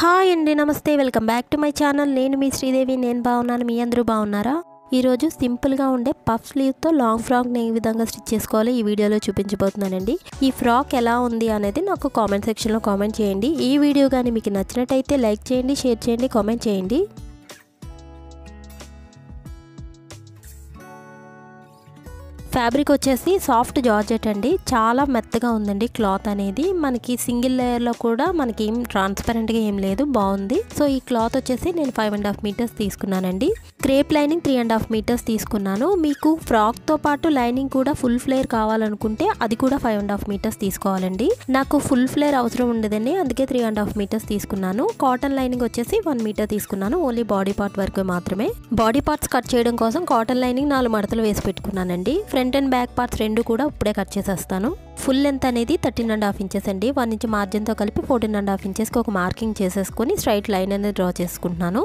Hi అండి, నమస్తే. Welcome back to my channel. నేను మీ శ్రీదేవి. నేను బాగున్నాను. మీ అందరూ బాగున్నారా? ఈరోజు సింపుల్గా ఉండే పఫ్ స్లీవ్తో లాంగ్ ఫ్రాక్ని ఏ విధంగా స్టిచ్ చేసుకోవాలో ఈ వీడియోలో చూపించబోతున్నానండి. ఈ ఫ్రాక్ ఎలా ఉంది అనేది నాకు కామెంట్ సెక్షన్లో కామెంట్ చేయండి. ఈ వీడియో కానీ మీకు నచ్చినట్టయితే లైక్ చేయండి, షేర్ చేయండి, కామెంట్ చేయండి. ఫ్యాబ్రిక్ వచ్చేసి సాఫ్ట్ జార్జెట్ అండి. చాలా మెత్తగా ఉందండి క్లాత్ అనేది. మనకి సింగిల్ లేయర్లో కూడా మనకి ఏం ట్రాన్స్పరెంట్గా ఏం లేదు, బాగుంది. సో ఈ క్లాత్ వచ్చేసి నేను 5.5 మీటర్స్ తీసుకున్నానండి. క్రేప్ లైనింగ్ 3.5 మీటర్స్ తీసుకున్నాను. మీకు ఫ్రాక్తో పాటు లైనింగ్ కూడా ఫుల్ ఫ్లేర్ కావాలనుకుంటే అది కూడా 5.5 మీటర్స్ తీసుకోవాలండి. నాకు ఫుల్ ఫ్లేర్ అవసరం ఉండదండి, అందుకే 3.5 మీటర్స్ తీసుకున్నాను. కాటన్ లైనింగ్ వచ్చేసి 1 మీటర్ తీసుకున్నాను, ఓన్లీ బాడీ పార్ట్ వరకు మాత్రమే. బాడీ పార్ట్స్ కట్ చేయడం కోసం కాటన్ లైనింగ్ 4 మడతలు వేసి పెట్టుకున్నానండి. ఫ్రంట్ అండ్ బ్యాక్ పార్ట్స్ రెండు కూడా ఇప్పుడే కట్ చేసేస్తాను. ఫుల్ లెంత్ అనేది 13.5 ఇంచెస్ అండి. 1 ఇంచ్ మార్జిన్తో కలిపి 14.5 ఇంచెస్కి ఒక మార్కింగ్ చేసేసుకొని స్ట్రైట్ లైన్ అనేది డ్రా చేసుకుంటున్నాను.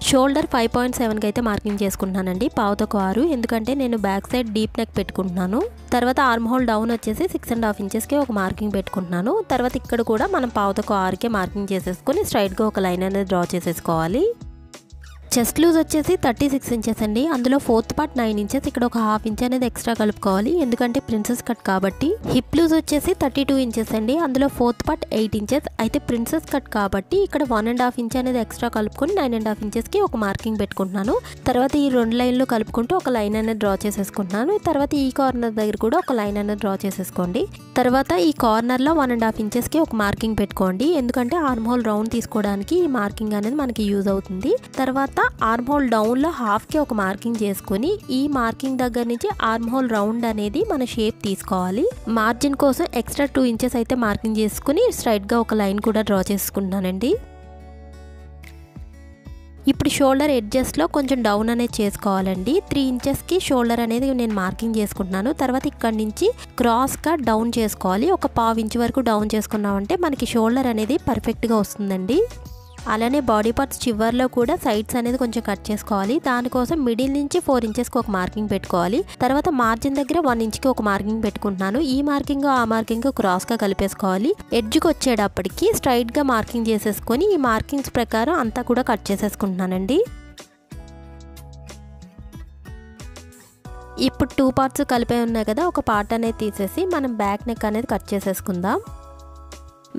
షోల్డర్ 5.7కి అయితే మార్కింగ్ చేసుకుంటున్నానండి, పావుతకు 6. ఎందుకంటే నేను బ్యాక్ సైడ్ డీప్ నెక్ పెట్టుకుంటున్నాను. తర్వాత ఆర్మ్ హోల్ డౌన్ వచ్చేసి 6.5 ఇంచెస్కి ఒక మార్కింగ్ పెట్టుకుంటున్నాను. తర్వాత ఇక్కడ కూడా మనం పావుతకు 6కే మార్కింగ్ చేసేసుకొని స్ట్రైట్గా ఒక లైన్ అనేది డ్రా చేసేసుకోవాలి. చెస్ట్ లూజ్ వచ్చేసి 36 ఇంచెస్ అండి. అందులో 4th పార్ట్ 9 ఇంచెస్. ఇక్కడ ఒక 1/2 ఇంచ్ అనేది ఎక్స్ట్రా కలుపుకోవాలి, ఎందుకంటే ప్రిన్సెస్ కట్ కాబట్టి. హిప్ లూజ్ వచ్చేసి 32 ఇంచెస్ అండి. అందులో 4th పార్ట్ 8 ఇంచెస్. అయితే ప్రిన్సెస్ కట్ కాబట్టి ఇక్కడ 1.5 ఇంచ్ అనేది ఎక్స్ట్రా కలుపుకొని 9.5 ఇంచెస్కి ఒక మార్కింగ్ పెట్టుకుంటున్నాను. తర్వాత ఈ 2 లైన్లు కలుపుకుంటూ ఒక లైన్ అనేది డ్రా చేసేసుకుంటున్నాను. తర్వాత ఈ కార్నర్ దగ్గర కూడా ఒక లైన్ అనేది డ్రా చేసేసుకోండి. తర్వాత ఈ కార్నర్లో 1.5 ఇంచెస్కి ఒక మార్కింగ్ పెట్టుకోండి, ఎందుకంటే ఆర్మ్ హోల్ రౌండ్ తీసుకోవడానికి ఈ మార్కింగ్ అనేది మనకి యూజ్ అవుతుంది. తర్వాత ఆర్మ్ హోల్ డౌన్లో 1/2కి ఒక మార్కింగ్ చేసుకుని ఈ మార్కింగ్ దగ్గర నుంచి ఆర్మ్ హోల్ రౌండ్ అనేది మన షేప్ తీసుకోవాలి. మార్జిన్ కోసం ఎక్స్ట్రా 2 ఇంచెస్ అయితే మార్కింగ్ చేసుకుని స్ట్రైట్గా ఒక లైన్ కూడా డ్రా చేసుకుంటున్నానండి. ఇప్పుడు షోల్డర్ ఎడ్జెస్లో కొంచెం డౌన్ అనేది చేసుకోవాలండి. 3 ఇంచెస్కి షోల్డర్ అనేది నేను మార్కింగ్ చేసుకుంటున్నాను. తర్వాత ఇక్కడ నుంచి క్రాస్గా డౌన్ చేసుకోవాలి. ఒక 1/2 ఇంచ్ వరకు డౌన్ చేసుకున్నామంటే మనకి షోల్డర్ అనేది పర్ఫెక్ట్గా వస్తుందండి. అలానే బాడీ పార్ట్స్ చివర్లో కూడా సైడ్స్ అనేది కొంచెం కట్ చేసుకోవాలి. దానికోసం మిడిల్ నుంచి 4 ఇంచెస్కి ఒక మార్కింగ్ పెట్టుకోవాలి. తర్వాత మార్జిన్ దగ్గర 1 ఇంచ్కి ఒక మార్కింగ్ పెట్టుకుంటున్నాను. ఈ మార్కింగ్ ఆ మార్కింగ్ క్రాస్గా కలిపేసుకోవాలి. ఎడ్జ్కి వచ్చేటప్పటికి స్ట్రైట్గా మార్కింగ్ చేసేసుకొని ఈ మార్కింగ్స్ ప్రకారం అంతా కూడా కట్ చేసేసుకుంటున్నానండి. ఇప్పుడు 2 పార్ట్స్ కలిపే ఉన్నాయి కదా, ఒక పార్ట్ అనేది తీసేసి మనం బ్యాక్ నెక్ అనేది కట్ చేసేసుకుందాం.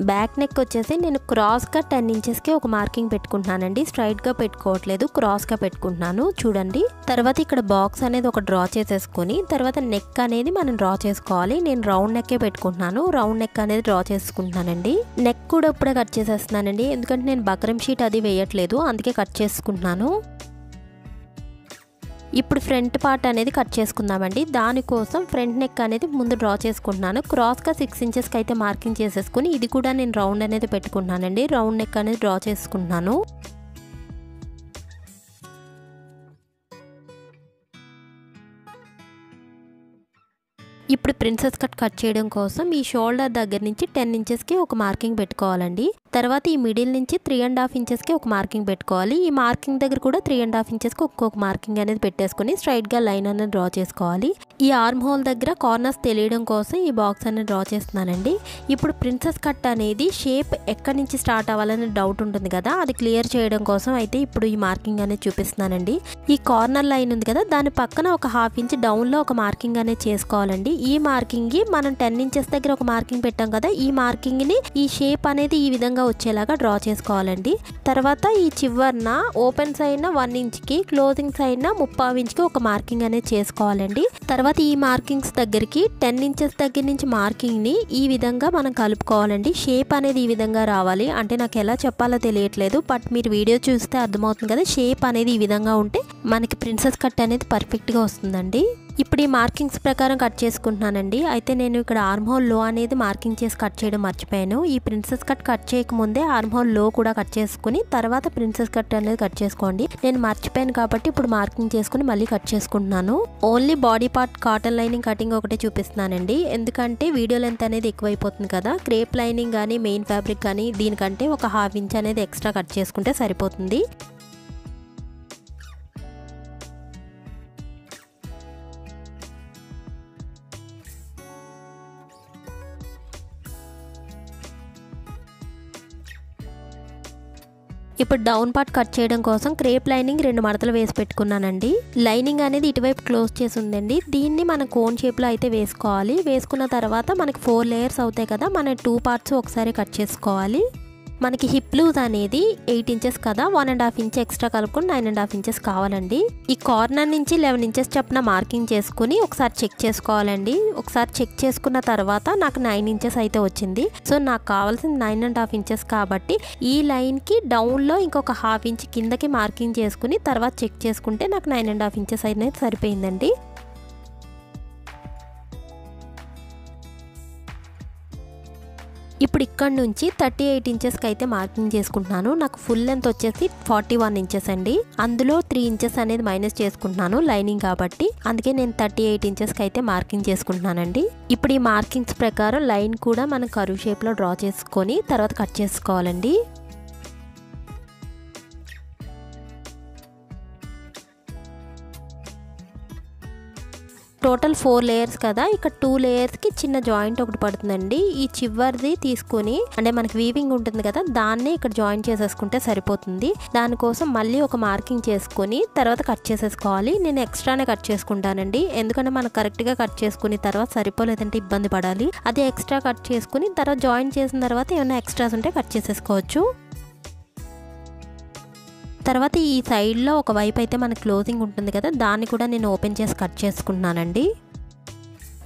బ్యాక్ నెక్ వచ్చేసి నేను క్రాస్గా 10 ఇంచెస్కి ఒక మార్కింగ్ పెట్టుకుంటున్నానండి. స్ట్రైట్గా పెట్టుకోవట్లేదు, క్రాస్గా పెట్టుకుంటున్నాను, చూడండి. తర్వాత ఇక్కడ బాక్స్ అనేది ఒక డ్రా చేసేసుకొని తర్వాత నెక్ అనేది మనం డ్రా చేసుకోవాలి. నేను రౌండ్ నెక్కే పెట్టుకుంటున్నాను. రౌండ్ నెక్ అనేది డ్రా చేసుకుంటున్నానండి. నెక్ కూడా ఇప్పుడే కట్ చేసేస్తున్నానండి, ఎందుకంటే నేను బక్రమ్ షీట్ అది వేయట్లేదు, అందుకే కట్ చేసుకుంటున్నాను. ఇప్పుడు ఫ్రంట్ పార్ట్ అనేది కట్ చేసుకుందామండి. దానికోసం ఫ్రంట్ నెక్ అనేది ముందు డ్రా చేసుకుంటున్నాను. క్రాస్గా 6 ఇంచెస్కి అయితే మార్కింగ్ చేసేసుకుని ఇది కూడా నేను రౌండ్ అనేది పెట్టుకుంటున్నానండి. రౌండ్ నెక్ అనేది డ్రా చేసుకుంటున్నాను. ఇప్పుడు ప్రిన్సెస్ కట్ చేయడం కోసం ఈ షోల్డర్ దగ్గర నుంచి 10 ఇంచెస్కి ఒక మార్కింగ్ పెట్టుకోవాలండి. తర్వాత ఈ మిడిల్ నుంచి 3.5 ఇంచెస్కి ఒక మార్కింగ్ పెట్టుకోవాలి. ఈ మార్కింగ్ దగ్గర కూడా 3.5 ఇంచెస్కి ఒక్కొక్క మార్కింగ్ అనేది పెట్టేసుకుని స్ట్రైట్గా లైన్ అనేది డ్రా చేసుకోవాలి. ఈ ఆర్మ్ హోల్ దగ్గర కార్నర్స్ తెలియడం కోసం ఈ బాక్స్ అనేది డ్రా చేస్తున్నానండి. ఇప్పుడు ప్రిన్సెస్ కట్ అనేది షేప్ ఎక్కడి నుంచి స్టార్ట్ అవ్వాలనే డౌట్ ఉంటుంది కదా, అది క్లియర్ చేయడం కోసం అయితే ఇప్పుడు ఈ మార్కింగ్ అనేది చూపిస్తున్నానండి. ఈ కార్నర్ లైన్ ఉంది కదా, దాని పక్కన ఒక 1/2 ఇంచ్ డౌన్లో ఒక మార్కింగ్ అనేది చేసుకోవాలండి. ఈ మార్కింగ్ మనం 10 ఇంచెస్ దగ్గర ఒక మార్కింగ్ పెట్టాం కదా, ఈ మార్కింగ్ ని ఈ షేప్ అనేది ఈ విధంగా వచ్చేలాగా డ్రా చేసుకోవాలండి. తర్వాత ఈ చివర్న ఓపెన్ సైడ్ 1 ఇంచ్కి, క్లోజింగ్ సైడ్ 3/4 ఇంచ్కి ఒక మార్కింగ్ అనేది చేసుకోవాలండి. తర్వాత ఈ మార్కింగ్స్ దగ్గరికి 10 ఇంచెస్ దగ్గర నుంచి మార్కింగ్ ని ఈ విధంగా మనం కలుపుకోవాలండి. షేప్ అనేది ఈ విధంగా రావాలి. అంటే నాకు ఎలా చెప్పాలో తెలియట్లేదు, బట్ మీరు వీడియో చూస్తే అర్థమవుతుంది కదా. షేప్ అనేది ఈ విధంగా ఉంటే మనకి ప్రిన్సెస్ కట్ అనేది పర్ఫెక్ట్గా వస్తుందండి. ఇప్పుడు ఈ మార్కింగ్స్ ప్రకారం కట్ చేసుకుంటున్నానండి. అయితే నేను ఇక్కడ ఆర్మ్ హోల్ లో అనేది మార్కింగ్ చేసి కట్ చేయడం మర్చిపోయాను. ఈ ప్రిన్సెస్ కట్ చేయకముందే ఆర్మ్ హోల్ లో కూడా కట్ చేసుకుని తర్వాత ప్రిన్సెస్ కట్ అనేది కట్ చేసుకోండి. నేను మర్చిపోయాను కాబట్టి ఇప్పుడు మార్కింగ్ చేసుకుని మళ్ళీ కట్ చేసుకుంటున్నాను. Only body part cotton lining cutting ఒకటే చూపిస్తున్నానండి, ఎందుకంటే వీడియో లెంత్ అనేది ఎక్కువైపోతుంది కదా. క్రేప్ లైనింగ్ కానీ మెయిన్ ఫ్యాబ్రిక్ కానీ దీనికంటే ఒక 1/2 ఇంచ్ అనేది ఎక్స్ట్రా కట్ చేసుకుంటే సరిపోతుంది. ఇప్పుడు డౌన్ పార్ట్ కట్ చేయడం కోసం క్రేప్ లైనింగ్ 2 మడతలు వేసి పెట్టుకున్నానండి. లైనింగ్ అనేది ఇటువైపు క్లోజ్ చేసి ఉందండి. దీన్ని మనం కోన్ షేప్లో అయితే వేసుకోవాలి. వేసుకున్న తర్వాత మనకి 4 లేయర్స్ అవుతాయి కదా, మన 2 పార్ట్స్ ఒకసారి కట్ చేసుకోవాలి. మనకి హిప్ లూజ్ అనేది 8 ఇంచెస్ కదా, 1.5 ఇంచ్ ఎక్స్ట్రా కలుపుకొని 9.5 ఇంచెస్ కావాలండి. ఈ కార్నర్ నుంచి 11 ఇంచెస్ చొప్పున మార్కింగ్ చేసుకుని ఒకసారి చెక్ చేసుకోవాలండి. ఒకసారి చెక్ చేసుకున్న తర్వాత నాకు 9 ఇంచెస్ అయితే వచ్చింది. సో నాకు కావాల్సింది 9.5 ఇంచెస్ కాబట్టి ఈ లైన్కి డౌన్లో ఇంకొక 1/2 ఇంచ్ కిందకి మార్కింగ్ చేసుకుని తర్వాత చెక్ చేసుకుంటే నాకు 9.5 ఇంచెస్ అనేది సరిపోయిందండి. ఇప్పుడు ఇక్కడ నుంచి 38 ఇంచెస్కి అయితే మార్కింగ్ చేసుకుంటున్నాను. నాకు ఫుల్ లెంత్ వచ్చేసి 41 ఇంచెస్ అండి. అందులో 3 ఇంచెస్ అనేది మైనస్ చేసుకుంటున్నాను లైనింగ్ కాబట్టి, అందుకే నేను 38 ఇంచెస్కి అయితే మార్కింగ్ చేసుకుంటున్నానండి. ఇప్పుడు ఈ మార్కింగ్స్ ప్రకారం లైన్ కూడా మనం కర్వ్ షేప్లో డ్రా చేసుకొని తర్వాత కట్ చేసుకోవాలండి. టోటల్ 4 లేయర్స్ కదా, ఇక్కడ 2 లేయర్స్కి చిన్న జాయింట్ ఒకటి పడుతుందండి. ఈ చివరిది తీసుకొని అంటే మనకి వీవింగ్ ఉంటుంది కదా, దాన్నే ఇక్కడ జాయింట్ చేసేసుకుంటే సరిపోతుంది. దానికోసం మళ్ళీ ఒక మార్కింగ్ చేసుకొని తర్వాత కట్ చేసేసుకోవాలి. నేను ఎక్స్ట్రానే కట్ చేసుకుంటానండి, ఎందుకంటే మనం కరెక్ట్గా కట్ చేసుకుని తర్వాత సరిపోలేదంటే ఇబ్బంది పడాలి. అదే ఎక్స్ట్రా కట్ చేసుకుని తర్వాత జాయింట్ చేసిన తర్వాత ఏమైనా ఎక్స్ట్రాస్ ఉంటే కట్ చేసేసుకోవచ్చు. తర్వాత ఈ సైడ్లో ఒక వైపు అయితే మనకి క్లోజింగ్ ఉంటుంది కదా, దాన్ని కూడా నేను ఓపెన్ చేసి కట్ చేసుకుంటున్నానండి.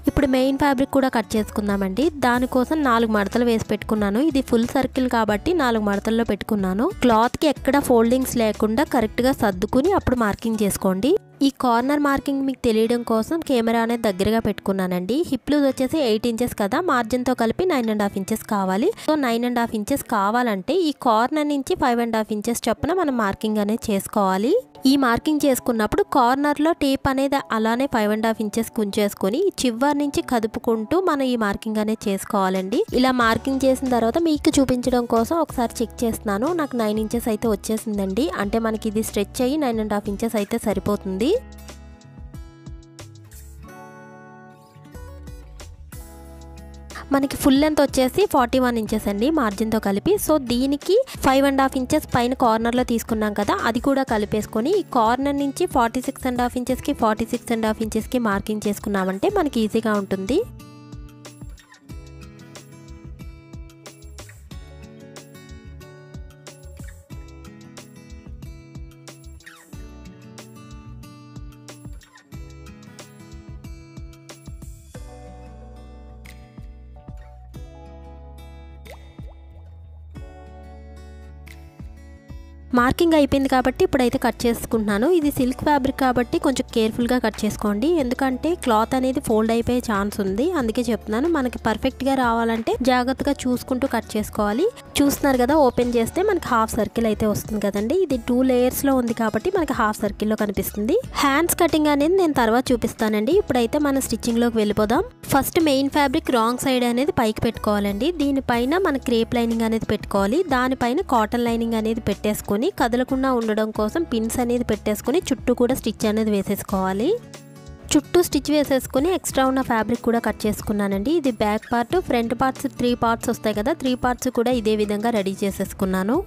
ఇప్పుడు మెయిన్ ఫ్యాబ్రిక్ కూడా కట్ చేసుకుందామండి. దానికోసం 4 మడతలు వేసి పెట్టుకున్నాను. ఇది ఫుల్ సర్కిల్ కాబట్టి 4 మడతల్లో పెట్టుకున్నాను. క్లాత్కి ఎక్కడ ఫోల్డింగ్స్ లేకుండా కరెక్ట్గా సర్దుకుని అప్పుడు మార్కింగ్ చేసుకోండి. ఈ కార్నర్ మార్కింగ్ మీకు తెలియడం కోసం కెమెరా అనేది దగ్గరగా పెట్టుకున్నానండి. హిప్ లూజ్ వచ్చేసి 8 ఇంచెస్ కదా, మార్జిన్తో కలిపి 9.5 ఇంచెస్ కావాలి. సో 9.5 ఇంచెస్ కావాలంటే ఈ కార్నర్ నుంచి 5.5 ఇంచెస్ చొప్పున మనం మార్కింగ్ అనేది చేసుకోవాలి. ఈ మార్కింగ్ చేసుకున్నప్పుడు కార్నర్లో టేప్ అనేది అలానే 5.5 ఇంచెస్ ఉంచేసుకొని చివరి నుంచి కదుపుకుంటూ మనం ఈ మార్కింగ్ అనేది చేసుకోవాలండి. ఇలా మార్కింగ్ చేసిన తర్వాత మీకు చూపించడం కోసం ఒకసారి చెక్ చేస్తున్నాను. నాకు 9 ఇంచెస్ అయితే వచ్చేసిందండి. అంటే మనకి ఇది స్ట్రెచ్ అయ్యి 9.5 ఇంచెస్ అయితే సరిపోతుంది. మనకి ఫుల్ లెంత్ వచ్చేసి 41 ఇంచెస్ అండి మార్జిన్తో కలిపి. సో దీనికి 5.5 ఇంచెస్ పైన కార్నర్లో తీసుకున్నాం కదా, అది కూడా కలిపేసుకొని ఈ కార్నర్ నుంచి 46.5 ఇంచెస్కి 46.5 ఇంచెస్కి మార్కింగ్ చేసుకున్నామంటే మనకి ఈజీగా ఉంటుంది. మార్కింగ్ అయిపోయింది కాబట్టి ఇప్పుడైతే కట్ చేసుకుంటున్నాను. ఇది సిల్క్ ఫ్యాబ్రిక్ కాబట్టి కొంచెం కేర్ఫుల్గా కట్ చేసుకోండి, ఎందుకంటే క్లాత్ అనేది ఫోల్డ్ అయిపోయే ఛాన్స్ ఉంది. అందుకే చెప్తున్నాను, మనకి పర్ఫెక్ట్గా రావాలంటే జాగ్రత్తగా చూసుకుంటూ కట్ చేసుకోవాలి. చూస్తున్నారు కదా, ఓపెన్ చేస్తే మనకి హాఫ్ సర్కిల్ అయితే వస్తుంది కదండి. ఇది 2 లేయర్స్లో ఉంది కాబట్టి మనకి హాఫ్ సర్కిల్లో కనిపిస్తుంది. హ్యాండ్స్ కటింగ్ అనేది నేను తర్వాత చూపిస్తానండి. ఇప్పుడైతే మన స్టిచ్చింగ్లోకి వెళ్ళిపోదాం. First main fabric wrong side అనేది పైకి పెట్టుకోవాలండి. దీనిపైన మన క్రేప్ లైనింగ్ అనేది పెట్టుకోవాలి. దానిపైన కాటన్ లైనింగ్ అనేది పెట్టేసుకొని కదలకుండా ఉండడం కోసం పిన్స్ అనేది పెట్టేసుకొని చుట్టూ కూడా స్టిచ్ అనేది వేసేసుకోవాలి. చుట్టూ స్టిచ్ వేసేసుకొని ఎక్స్ట్రా ఉన్న ఫ్యాబ్రిక్ కూడా కట్ చేసుకున్నానండి. ఇది back part, front parts 3 parts వస్తాయి కదా, 3 పార్ట్స్ కూడా ఇదే విధంగా రెడీ చేసేసుకున్నాను.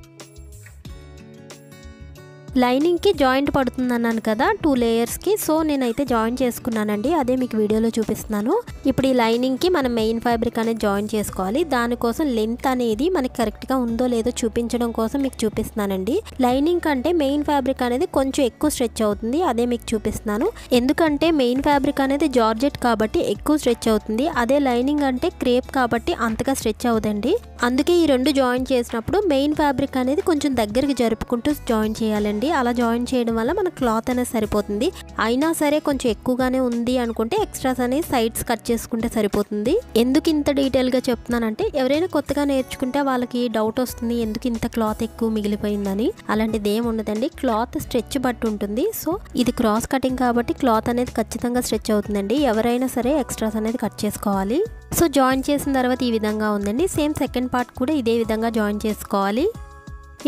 లైనింగ్కి జాయింట్ పడుతుంది అన్నాను కదా 2 లేయర్స్కి, సో నేనైతే జాయిన్ చేసుకున్నానండి, అదే మీకు వీడియోలో చూపిస్తున్నాను. ఇప్పుడు ఈ లైనింగ్కి మనం మెయిన్ ఫ్యాబ్రిక్ అనేది జాయిన్ చేసుకోవాలి. దానికోసం లెంత్ అనేది మనకి కరెక్ట్గా ఉందో లేదో చూపించడం కోసం మీకు చూపిస్తున్నానండి. లైనింగ్ కంటే మెయిన్ ఫ్యాబ్రిక్ అనేది కొంచెం ఎక్కువ స్ట్రెచ్ అవుతుంది, అదే మీకు చూపిస్తున్నాను. ఎందుకంటే మెయిన్ ఫ్యాబ్రిక్ అనేది జార్జెట్ కాబట్టి ఎక్కువ స్ట్రెచ్ అవుతుంది, అదే లైనింగ్ అంటే క్రేప్ కాబట్టి అంతగా స్ట్రెచ్ అవ్వదండి. అందుకే ఈ 2 జాయిన్ చేసినప్పుడు మెయిన్ ఫ్యాబ్రిక్ అనేది కొంచెం దగ్గరికి జరుపుకుంటూ జాయిన్ చేయాలండి. అలా జాయిన్ చేయడం వల్ల మన క్లాత్ అనేది సరిపోతుంది. అయినా సరే కొంచెం ఎక్కువగానే ఉంది అనుకుంటే ఎక్స్ట్రాస్ అనేది సైడ్స్ కట్ చేసుకుంటే సరిపోతుంది. ఎందుకు ఇంత డీటెయిల్గా చెప్తున్నానంటే ఎవరైనా కొత్తగా నేర్చుకుంటే వాళ్ళకి డౌట్ వస్తుంది, ఎందుకు ఇంత క్లాత్ ఎక్కువ మిగిలిపోయిందని. అలాంటిది ఏమి ఉండదండి, క్లాత్ స్ట్రెచ్ బట్టి ఉంటుంది. సో ఇది క్రాస్ కటింగ్ కాబట్టి క్లాత్ అనేది ఖచ్చితంగా స్ట్రెచ్ అవుతుందండి. ఎవరైనా సరే ఎక్స్ట్రాస్ అనేది కట్ చేసుకోవాలి. సో జాయిన్ చేసిన తర్వాత ఈ విధంగా ఉందండి. సేమ్ సెకండ్ పార్ట్ కూడా ఇదే విధంగా జాయిన్ చేసుకోవాలి.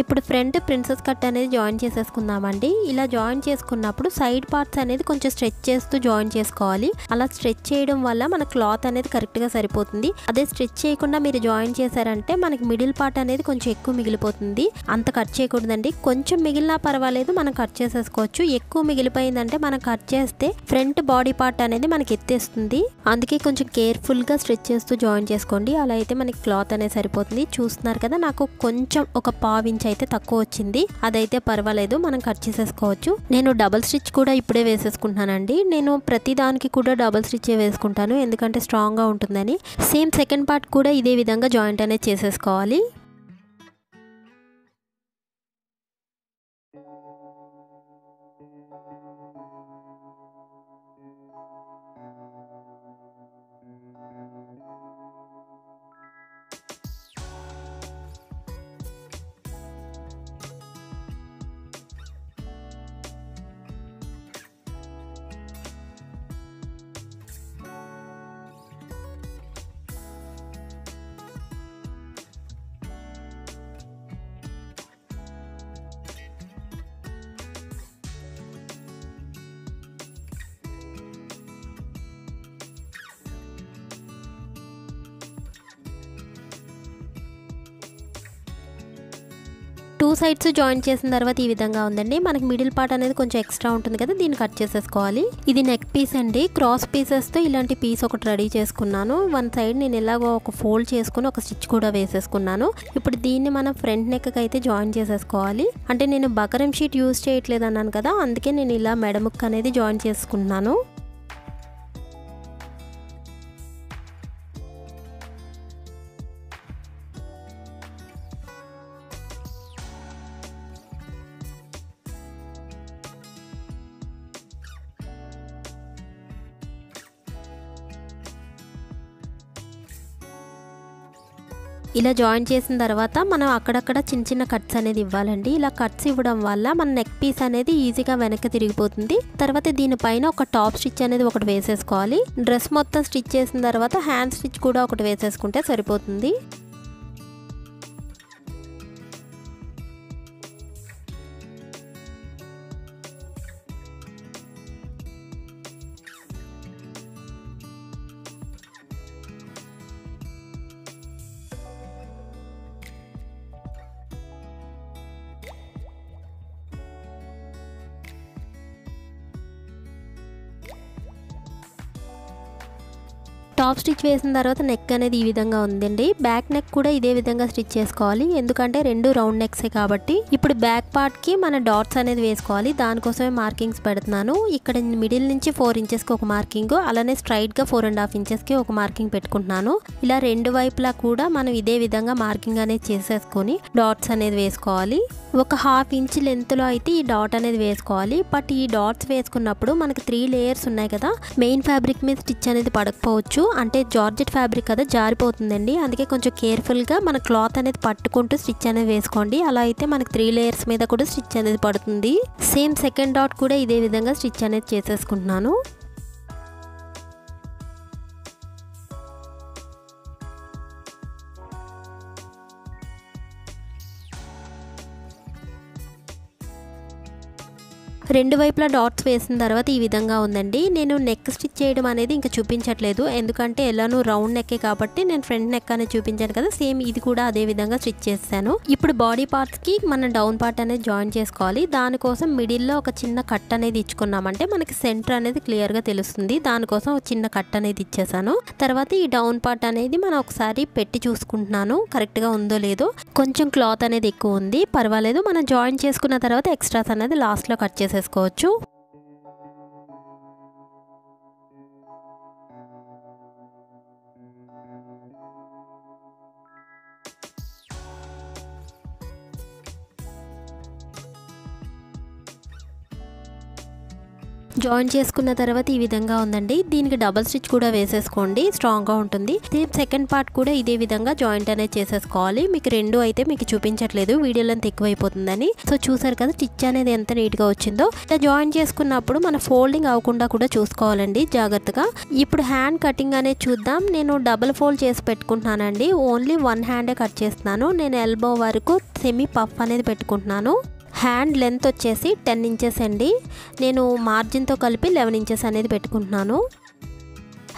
ఇప్పుడు ఫ్రంట్ ప్రిన్సెస్ కట్ అనేది జాయిన్ చేసేసుకుందామండి. ఇలా జాయిన్ చేసుకున్నప్పుడు సైడ్ పార్ట్స్ అనేది కొంచెం స్ట్రెచ్ చేస్తూ జాయిన్ చేసుకోవాలి. అలా స్ట్రెచ్ చేయడం వల్ల మన క్లాత్ అనేది కరెక్ట్గా సరిపోతుంది. అదే స్ట్రెచ్ చేయకుండా మీరు జాయిన్ చేశారంటే మనకి మిడిల్ పార్ట్ అనేది కొంచెం ఎక్కువ మిగిలిపోతుంది. అంత కట్ చేయకూడదండి. కొంచెం మిగిలినా పర్వాలేదు, మనం కట్ చేసేసుకోవచ్చు. ఎక్కువ మిగిలిపోయిందంటే మనం కట్ చేస్తే ఫ్రంట్ బాడీ పార్ట్ అనేది మనకి ఎత్తేస్తుంది. అందుకే కొంచెం కేర్ఫుల్గా స్ట్రెచ్ చేస్తూ జాయిన్ చేసుకోండి. అలా అయితే మనకి క్లాత్ అనేది సరిపోతుంది. చూస్తున్నారు కదా, నాకు కొంచెం ఒక పావించి అయితే తక్కువ వచ్చింది. అదైతే పర్వాలేదు, మనం కట్ చేసేసుకోవచ్చు. నేను డబుల్ స్టిచ్ కూడా ఇప్పుడే వేసేసుకుంటున్నానండి. నేను ప్రతి దానికి కూడా డబుల్ స్టిచ్ వేసుకుంటాను, ఎందుకంటే స్ట్రాంగ్గా ఉంటుందని. సేమ్ సెకండ్ పార్ట్ కూడా ఇదే విధంగా జాయింట్ అనేది చేసేసుకోవాలి. టూ సైడ్స్ జాయిన్ చేసిన తర్వాత ఈ విధంగా ఉందండి. మనకి మిడిల్ పార్ట్ అనేది కొంచెం ఎక్స్ట్రా ఉంటుంది కదా, దీన్ని కట్ చేసేసుకోవాలి. ఇది నెక్ పీస్ అండి. క్రాస్ పీసెస్తో ఇలాంటి పీస్ ఒకటి రెడీ చేసుకున్నాను. వన్ సైడ్ నేను ఇలాగో ఒక ఫోల్డ్ చేసుకుని ఒక స్టిచ్ కూడా వేసేసుకున్నాను. ఇప్పుడు దీన్ని మనం ఫ్రంట్ నెక్ అయితే జాయిన్ చేసేసుకోవాలి. అంటే నేను బకరం షీట్ యూజ్ చేయట్లేదు అన్నాను కదా, అందుకే నేను ఇలా మెడముక్ అనేది జాయిన్ చేసుకున్నాను. ఇలా జాయిన్ చేసిన తర్వాత మనం అక్కడక్కడ చిన్న చిన్న కట్స్ అనేది ఇవ్వాలండి. ఇలా కట్స్ ఇవ్వడం వల్ల మన నెక్ పీస్ అనేది ఈజీగా వెనక్కి తిరిగిపోతుంది. తర్వాత దీనిపైన ఒక టాప్ స్టిచ్ అనేది ఒకటి వేసేసుకోవాలి. డ్రెస్ మొత్తం స్టిచ్ చేసిన తర్వాత హ్యాండ్ స్టిచ్ కూడా ఒకటి వేసేసుకుంటే సరిపోతుంది. టాప్ స్టిచ్ వేసిన తర్వాత నెక్ అనేది ఈ విధంగా ఉందండి. బ్యాక్ నెక్ కూడా ఇదే విధంగా స్టిచ్ చేసుకోవాలి, ఎందుకంటే రెండు రౌండ్ నెక్సే కాబట్టి. ఇప్పుడు బ్యాక్ పార్ట్కి మన డాట్స్ అనేది వేసుకోవాలి. దానికోసమే మార్కింగ్స్ పెడుతున్నాను. ఇక్కడ మిడిల్ నుంచి 4 ఇంచెస్కి ఒక మార్కింగ్, అలానే స్ట్రైట్గా 4.5 ఇంచెస్కి ఒక మార్కింగ్ పెట్టుకుంటున్నాను. ఇలా రెండు వైపులా కూడా మనం ఇదే విధంగా మార్కింగ్ అనేది చేసేసుకొని డాట్స్ అనేది వేసుకోవాలి. ఒక 1/2 ఇంచ్ లెంత్లో అయితే ఈ డాట్ అనేది వేసుకోవాలి. బట్ ఈ డాట్స్ వేసుకున్నప్పుడు మనకి 3 లేయర్స్ ఉన్నాయి కదా, మెయిన్ ఫ్యాబ్రిక్ మీద స్టిచ్ అనేది పడకపోవచ్చు. అంటే జార్జెట్ ఫ్యాబ్రిక్ కదా, జారిపోతుందండి. అందుకే కొంచెం కేర్ఫుల్గా మన క్లాత్ అనేది పట్టుకుంటూ స్టిచ్ అనేది వేసుకోండి. అలా అయితే మనకి 3 లేయర్స్ మీద కూడా స్టిచ్ అనేది పడుతుంది. సేమ్ సెకండ్ డాట్ కూడా ఇదే విధంగా స్టిచ్ అనేది చేసేసుకుంటున్నాను. రెండు వైపులా డాట్స్ వేసిన తర్వాత ఈ విధంగా ఉందండి. నేను నెక్ స్టిచ్ చేయడం అనేది ఇంకా చూపించట్లేదు, ఎందుకంటే ఎలానో రౌండ్ నెక్కే కాబట్టి నేను ఫ్రంట్ నెక్ అనేది చూపించాను కదా, సేమ్ ఇది కూడా అదే విధంగా స్టిచ్ చేస్తాను. ఇప్పుడు బాడీ పార్ట్స్కి మనం డౌన్ పార్ట్ అనేది జాయిన్ చేసుకోవాలి. దానికోసం మిడిల్లో ఒక చిన్న కట్ అనేది ఇచ్చుకున్నామంటే మనకి సెంటర్ అనేది క్లియర్గా తెలుస్తుంది. దానికోసం ఒక చిన్న కట్ అనేది ఇచ్చేసాను. తర్వాత ఈ డౌన్ పార్ట్ అనేది మనం ఒకసారి పెట్టి చూసుకుంటున్నాను కరెక్ట్గా ఉందో లేదో. కొంచెం క్లాత్ అనేది ఎక్కువ ఉంది, పర్వాలేదు. మనం జాయిన్ చేసుకున్న తర్వాత ఎక్స్ట్రాస్ అనేది లాస్ట్లో కట్ చేసేసుకోవచ్చు. జాయిన్ చేసుకున్న తర్వాత ఈ విధంగా ఉందండి. దీనికి డబుల్ స్టిచ్ కూడా వేసేసుకోండి, స్ట్రాంగ్గా ఉంటుంది. సేమ్ సెకండ్ పార్ట్ కూడా ఇదే విధంగా జాయింట్ అనేది చేసేసుకోవాలి. మీకు రెండు అయితే మీకు చూపించట్లేదు, వీడియో లెంత్ ఎక్కువైపోతుందని. సో చూసారు కదా స్టిచ్ అనేది ఎంత నీట్గా వచ్చిందో. ఇలా జాయిన్ చేసుకున్నప్పుడు మన ఫోల్డింగ్ అవ్వకుండా కూడా చూసుకోవాలండి జాగ్రత్తగా. ఇప్పుడు హ్యాండ్ కటింగ్ అనేది చూద్దాం. నేను డబుల్ ఫోల్డ్ చేసి పెట్టుకుంటున్నానండి. ఓన్లీ వన్ హ్యాండే కట్ చేస్తున్నాను. నేను ఎల్బో వరకు సెమీ పఫ్ అనేది పెట్టుకుంటున్నాను. హ్యాండ్ లెంత్ వచ్చేసి 10 ఇంచెస్ అండి. నేను మార్జిన్తో కలిపి 11 ఇంచెస్ అనేది పెట్టుకుంటున్నాను.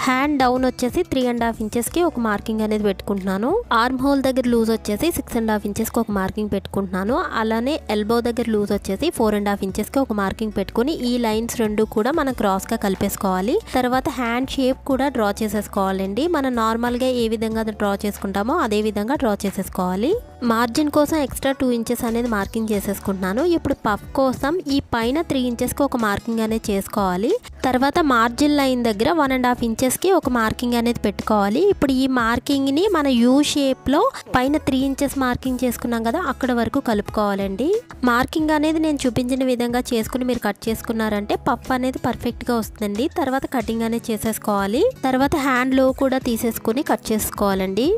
హ్యాండ్ డౌన్ వచ్చేసి 3.5 ఇంచెస్కి ఒక మార్కింగ్ అనేది పెట్టుకుంటున్నాను. ఆర్మ్ హోల్ దగ్గర లూజ్ వచ్చేసి 6.5 ఇంచెస్కి ఒక మార్కింగ్ పెట్టుకుంటున్నాను. అలానే ఎల్బో దగ్గర లూజ్ వచ్చేసి 4.5 ఇంచెస్కి ఒక మార్కింగ్ పెట్టుకుని ఈ లైన్స్ రెండు కూడా మనం క్రాస్గా కలిపేసుకోవాలి. తర్వాత హ్యాండ్ షేప్ కూడా డ్రా చేసేసుకోవాలండి. మనం నార్మల్గా ఏ విధంగా డ్రా చేసుకుంటామో అదే విధంగా డ్రా చేసేసుకోవాలి. మార్జిన్ కోసం ఎక్స్ట్రా 2 ఇంచెస్ అనేది మార్కింగ్ చేసేసుకుంటున్నాను. ఇప్పుడు పఫ్ కోసం ఈ పైన 3 ఇంచెస్కి ఒక మార్కింగ్ అనేది చేసుకోవాలి. తర్వాత మార్జిన్ లైన్ దగ్గర 1.5 ఇంచెస్కి ఒక మార్కింగ్ అనేది పెట్టుకోవాలి. ఇప్పుడు ఈ మార్కింగ్ని మన యూ షేప్లో పైన 3 ఇంచెస్ మార్కింగ్ చేసుకున్నాం కదా, అక్కడ వరకు కలుపుకోవాలండి. మార్కింగ్ అనేది నేను చూపించిన విధంగా చేసుకుని మీరు కట్ చేసుకున్నారంటే పఫ్ అనేది పర్ఫెక్ట్గా వస్తుందండి. తర్వాత కటింగ్ అనేది చేసేసుకోవాలి. తర్వాత హ్యాండ్లో కూడా తీసేసుకుని కట్ చేసుకోవాలండి.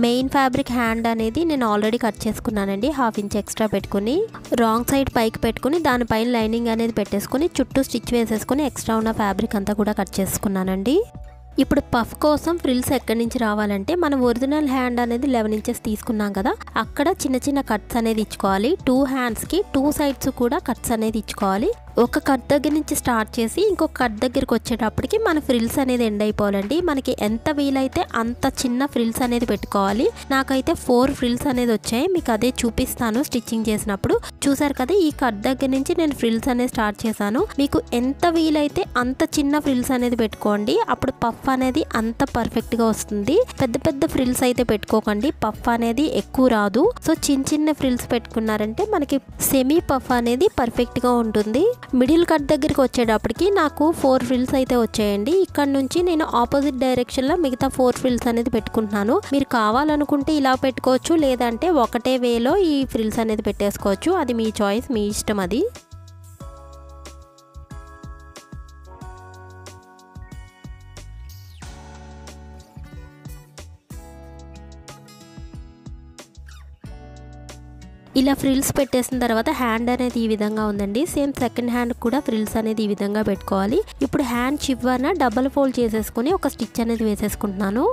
మెయిన్ ఫ్యాబ్రిక్ హ్యాండ్ అనేది నేను ఆల్రెడీ కట్ చేసుకున్నానండి. 1/2 ఇంచ్ ఎక్స్ట్రా పెట్టుకుని రాంగ్ సైడ్ పైకి పెట్టుకుని దానిపైన లైనింగ్ అనేది పెట్టేసుకుని చుట్టూ స్టిచ్ వేసేసుకుని ఎక్స్ట్రా ఉన్న ఫ్యాబ్రిక్ అంతా కూడా కట్ చేసుకున్నానండి. ఇప్పుడు పఫ్ కోసం ఫ్రిల్స్ ఎక్కడి నుంచి రావాలంటే మనం ఒరిజినల్ హ్యాండ్ అనేది 11 ఇంచెస్ తీసుకున్నాం కదా, అక్కడ చిన్న చిన్న కట్స్ అనేది ఇచ్చుకోవాలి. 2 హ్యాండ్స్కి 2 సైడ్స్ కూడా కట్స్ అనేది ఇచ్చుకోవాలి. ఒక కట్ దగ్గర నుంచి స్టార్ట్ చేసి ఇంకొక కట్ దగ్గరికి వచ్చేటప్పటికి మన ఫ్రిల్స్ అనేది ఎండ్ అయిపోవాలండి. మనకి ఎంత వీలైతే అంత చిన్న ఫ్రిల్స్ అనేది పెట్టుకోవాలి. నాకైతే 4 ఫ్రిల్స్ అనేది వచ్చాయి, మీకు అదే చూపిస్తాను స్టిచ్చింగ్ చేసినప్పుడు. చూసారు కదా ఈ కట్ దగ్గర నుంచి నేను ఫ్రిల్స్ అనేది స్టార్ట్ చేశాను. మీకు ఎంత వీలైతే అంత చిన్న ఫ్రిల్స్ అనేది పెట్టుకోండి, అప్పుడు పఫ్ అనేది అంత పర్ఫెక్ట్గా వస్తుంది. పెద్ద పెద్ద ఫ్రిల్స్ అయితే పెట్టుకోకండి, పఫ్ అనేది ఎక్కువ రాదు. సో చిన్న చిన్న ఫ్రిల్స్ పెట్టుకున్నారంటే మనకి సెమీ పఫ్ అనేది పర్ఫెక్ట్గా ఉంటుంది. మిడిల్ కట్ దగ్గరికి వచ్చేటప్పటికి నాకు 4 ఫ్రిల్స్ అయితే వచ్చాయండి. ఇక్కడ నుంచి నేను ఆపోజిట్ డైరెక్షన్లో మిగతా 4 ఫ్రిల్స్ అనేది పెట్టుకుంటున్నాను. మీరు కావాలనుకుంటే ఇలా పెట్టుకోవచ్చు, లేదంటే ఒకటే వేలో ఈ ఫ్రిల్స్ అనేది పెట్టేసుకోవచ్చు. అది మీ చాయిస్, మీ ఇష్టం అది. ఇలా ఫ్రిల్స్ పెట్టేసిన తర్వాత హ్యాండ్ అనేది ఈ విధంగా ఉందండి. సేమ్ సెకండ్ హ్యాండ్ కూడా ఫ్రిల్స్ అనేది ఈ విధంగా పెట్టుకోవాలి. ఇప్పుడు హ్యాండ్ చివరన డబల్ ఫోల్డ్ చేసేసుకుని ఒక స్టిచ్ అనేది వేసేసుకుంటున్నాను.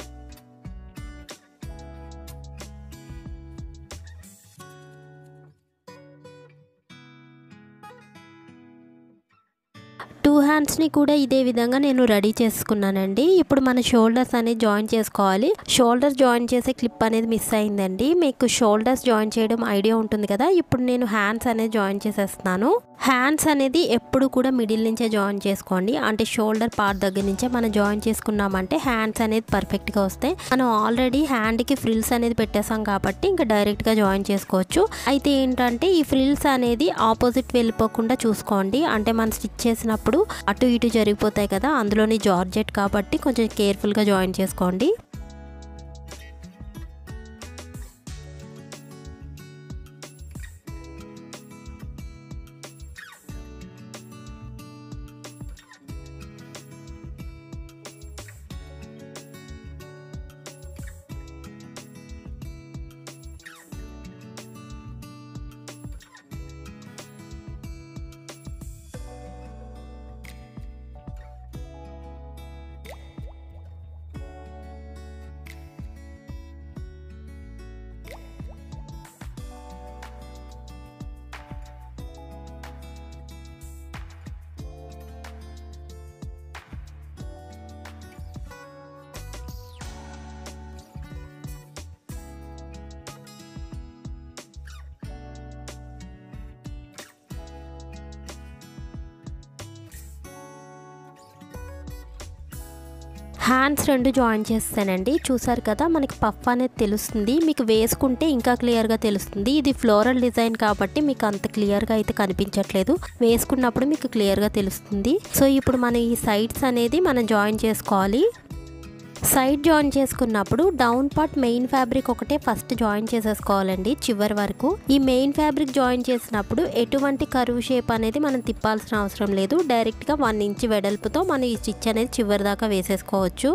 టూ హ్యాండ్స్ని కూడా ఇదే విధంగా నేను రెడీ చేసుకున్నానండి. ఇప్పుడు మన షోల్డర్స్ అనేది జాయిన్ చేసుకోవాలి. షోల్డర్ జాయిన్ చేసే క్లిప్ అనేది మిస్ అయిందండి. మీకు షోల్డర్స్ జాయిన్ చేయడం ఐడియా ఉంటుంది కదా. ఇప్పుడు నేను హ్యాండ్స్ అనేది జాయిన్ చేసేస్తున్నాను. హ్యాండ్స్ అనేది ఎప్పుడు కూడా మిడిల్ నుంచే జాయిన్ చేసుకోండి. అంటే షోల్డర్ పార్ట్ దగ్గర నుంచే మనం జాయిన్ చేసుకున్నామంటే హ్యాండ్స్ అనేది పర్ఫెక్ట్గా వస్తాయి. మనం ఆల్రెడీ హ్యాండ్కి ఫ్రిల్స్ అనేది పెట్టేసాం కాబట్టి ఇంకా డైరెక్ట్గా జాయిన్ చేసుకోవచ్చు. అయితే ఏంటంటే ఈ ఫ్రిల్స్ అనేది ఆపోజిట్ వెళ్ళిపోకుండా చూసుకోండి. అంటే మనం స్టిచ్ చేసినప్పుడు అటు ఇటు జరిగిపోతాయి కదా, అందులోని జార్జెట్ కాబట్టి కొంచెం కేర్ఫుల్గా జాయిన్ చేసుకోండి. హ్యాండ్స్ రెండు జాయిన్ చేస్తానండి. చూసారు కదా మనకి పఫ్ అనేది తెలుస్తుంది. మీకు వేసుకుంటే ఇంకా క్లియర్గా తెలుస్తుంది. ఇది ఫ్లోరల్ డిజైన్ కాబట్టి మీకు అంత క్లియర్గా అయితే కనిపించట్లేదు, వేసుకున్నప్పుడు మీకు క్లియర్గా తెలుస్తుంది. సో ఇప్పుడు మనం ఈ సైడ్స్ అనేది మనం జాయిన్ చేసుకోవాలి. సైడ్ జాయిన్ చేసుకున్నప్పుడు డౌన్ పార్ట్ మెయిన్ ఫ్యాబ్రిక్ ఒకటే ఫస్ట్ జాయిన్ చేసేసుకోవాలండి చివరి వరకు. ఈ మెయిన్ ఫ్యాబ్రిక్ జాయిన్ చేసినప్పుడు ఎటువంటి కర్వ్ షేప్ అనేది మనం తిప్పాల్సిన అవసరం లేదు. డైరెక్ట్గా 1 ఇంచ్ వెడల్పుతో మనం ఈ స్టిచ్ అనేది చివరి దాకా వేసేసుకోవచ్చు.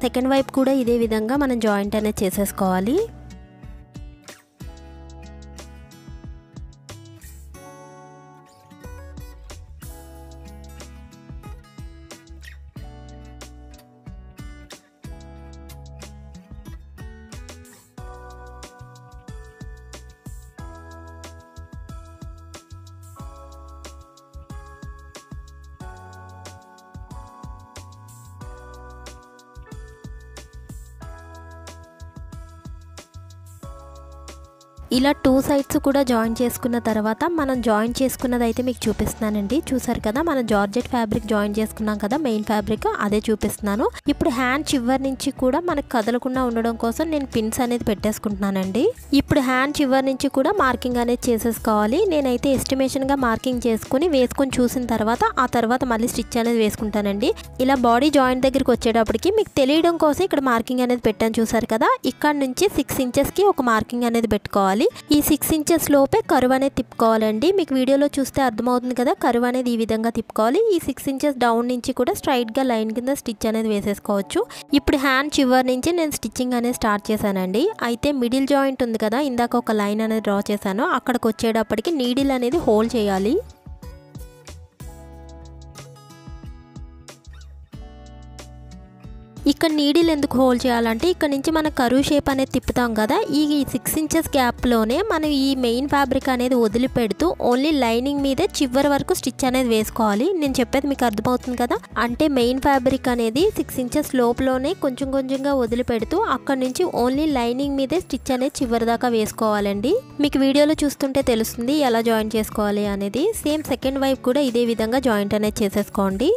సెకండ్ వైపు కూడా ఇదే విధంగా మనం జాయింట్ అనేది చేసేసుకోవాలి. ఇలా 2 సైడ్స్ కూడా జాయిన్ చేసుకున్న తర్వాత మనం జాయిన్ చేసుకున్నది అయితే మీకు చూపిస్తున్నానండి. చూసారు కదా, మనం జార్జెట్ ఫ్యాబ్రిక్ జాయిన్ చేసుకున్నాం కదా మెయిన్ ఫ్యాబ్రిక్, అదే చూపిస్తున్నాను. ఇప్పుడు హ్యాండ్ చివరి నుంచి కూడా మనకు కదలకుండా ఉండడం కోసం నేను పిన్స్ అనేది పెట్టేసుకుంటున్నానండి. ఇప్పుడు హ్యాండ్ చివరి నుంచి కూడా మార్కింగ్ అనేది చేసేసుకోవాలి. నేనైతే ఎస్టిమేషన్గా మార్కింగ్ చేసుకుని వేసుకొని చూసిన తర్వాత ఆ తర్వాత మళ్ళీ స్టిచ్ అనేది వేసుకుంటానండి. ఇలా బాడీ జాయింట్ దగ్గరికి వచ్చేటప్పటికి మీకు తెలియడం కోసం ఇక్కడ మార్కింగ్ అనేది పెట్టాను. చూసారు కదా, ఇక్కడ నుంచి 6 ఇంచెస్కి ఒక మార్కింగ్ అనేది పెట్టుకోవాలి. ఈ 6 ఇంచెస్ లోపే కర్వ్ అనేది తిప్పుకోవాలండి. మీకు వీడియోలో చూస్తే అర్థమవుతుంది కదా, కర్వ్ అనేది ఈ విధంగా తిప్పుకోవాలి. ఈ 6 ఇంచెస్ డౌన్ నుంచి కూడా స్ట్రైట్గా లైన్ కింద స్టిచ్ అనేది వేసేసుకోవచ్చు. ఇప్పుడు హ్యాండ్ చివరి నుంచి నేను స్టిచ్చింగ్ అనేది స్టార్ట్ చేశానండి. అయితే మిడిల్ జాయింట్ ఉంది కదా, ఇందాక ఒక లైన్ అనేది డ్రా చేశాను, అక్కడికి వచ్చేటప్పటికి నీడిల్ అనేది హోల్డ్ చేయాలి. ఇక్కడ నీడిల్ ఎందుకు హోల్డ్ చేయాలంటే ఇక్కడ నుంచి మన కర్వ్ షేప్ అనేది తిప్పుతాం కదా, ఈ 6 ఇంచెస్ గ్యాప్లోనే మనం ఈ మెయిన్ ఫ్యాబ్రిక్ అనేది వదిలిపెడుతూ ఓన్లీ లైనింగ్ మీదే చివరి వరకు స్టిచ్ అనేది వేసుకోవాలి. నేను చెప్పేది మీకు అర్థమవుతుంది కదా, అంటే మెయిన్ ఫ్యాబ్రిక్ అనేది 6 ఇంచెస్ లోపలనే కొంచెం కొంచెంగా వదిలిపెడుతూ అక్కడ నుంచి ఓన్లీ లైనింగ్ మీదే స్టిచ్ అనేది చివరి దాకా వేసుకోవాలండి. మీకు వీడియోలో చూస్తుంటే తెలుస్తుంది ఎలా జాయిన్ చేసుకోవాలి అనేది. సేమ్ సెకండ్ వైపు కూడా ఇదే విధంగా జాయింట్ అనేది చేసేసుకోండి.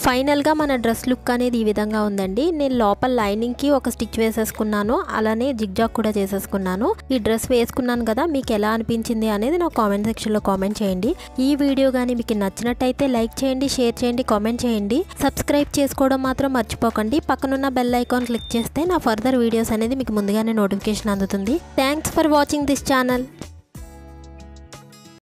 ఫైనల్గా మన డ్రెస్ లుక్ అనేది ఈ విధంగా ఉందండి. నేను లోపల లైనింగ్కి ఒక స్టిచ్ వేసేసుకున్నాను, అలానే జిగ్జాగ్ కూడా చేసేసుకున్నాను. ఈ డ్రెస్ వేసుకున్నాను కదా, మీకు ఎలా అనిపించింది అనేది నాకు కామెంట్ సెక్షన్లో కామెంట్ చేయండి. ఈ వీడియో కానీ మీకు నచ్చినట్టయితే లైక్ చేయండి, షేర్ చేయండి, కామెంట్ చేయండి. సబ్స్క్రైబ్ చేసుకోవడం మాత్రం మర్చిపోకండి. పక్కనున్న బెల్ ఐకాన్ క్లిక్ చేస్తే నా ఫర్దర్ వీడియోస్ అనేది మీకు ముందుగానే నోటిఫికేషన్ అందుతుంది. Thanks for watching this channel.